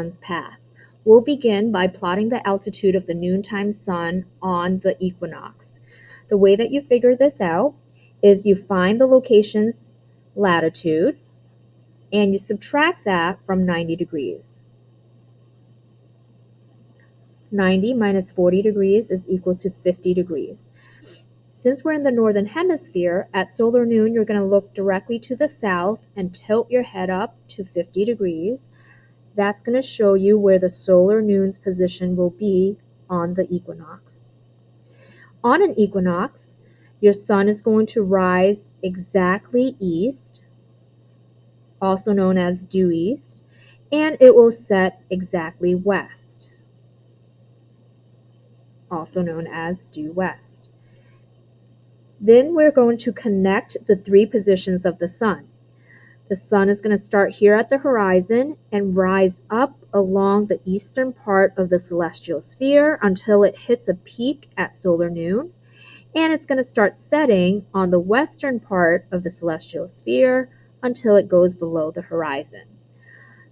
sun's path. We'll begin by plotting the altitude of the noontime sun on the equinox. The way that you figure this out is you find the location's latitude and you subtract that from 90 degrees. 90 minus 40 degrees is equal to 50 degrees. Since we're in the northern hemisphere, at solar noon, you're going to look directly to the south and tilt your head up to 50 degrees. That's going to show you where the solar noon's position will be on the equinox. On an equinox, your sun is going to rise exactly east, also known as due east, and it will set exactly west, also known as due west. Then we're going to connect the three positions of the sun. The sun is going to start here at the horizon and rise up along the eastern part of the celestial sphere until it hits a peak at solar noon, and it's going to start setting on the western part of the celestial sphere until it goes below the horizon.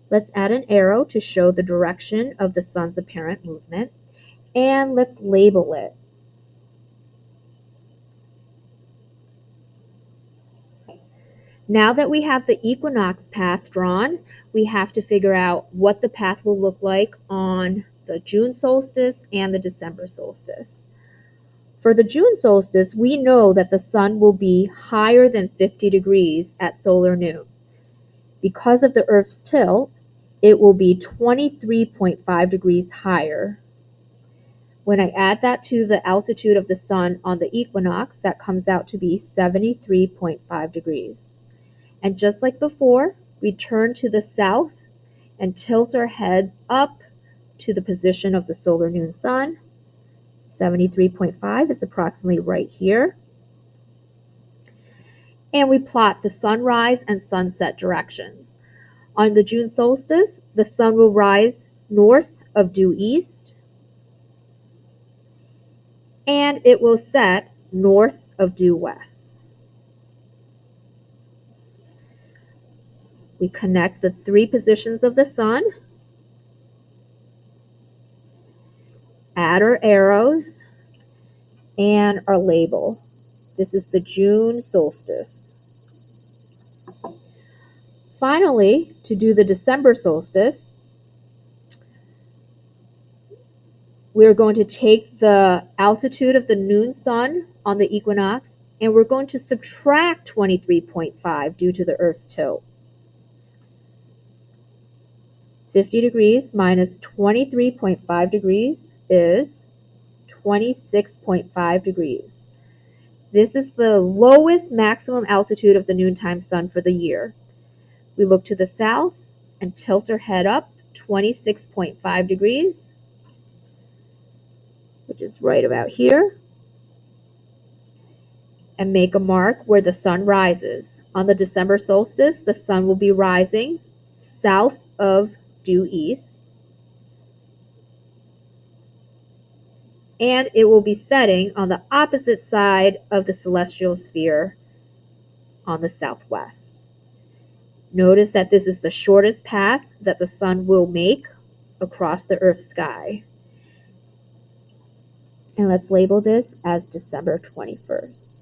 Let's add an arrow to show the direction of the sun's apparent movement, and let's label it. Now that we have the equinox path drawn, we have to figure out what the path will look like on the June solstice and the December solstice. For the June solstice, we know that the sun will be higher than 50 degrees at solar noon. Because of the Earth's tilt, it will be 23.5 degrees higher. When I add that to the altitude of the sun on the equinox, that comes out to be 73.5 degrees. And just like before, we turn to the south and tilt our head up to the position of the solar noon sun. 73.5 is approximately right here. And we plot the sunrise and sunset directions. On the June solstice, the sun will rise north of due east, and it will set north of due west. We connect the three positions of the sun, add our arrows, and our label. This is the June solstice. Finally, to do the December solstice, we're going to take the altitude of the noon sun on the equinox, and we're going to subtract 23.5 due to the Earth's tilt. 50 degrees minus 23.5 degrees is 26.5 degrees. This is the lowest maximum altitude of the noontime sun for the year. We look to the south and tilt our head up 26.5 degrees, which is right about here, and make a mark where the sun rises. On the December solstice, the sun will be rising south of due east, and it will be setting on the opposite side of the celestial sphere on the southwest. Notice that this is the shortest path that the sun will make across the Earth's sky. And let's label this as December 21st.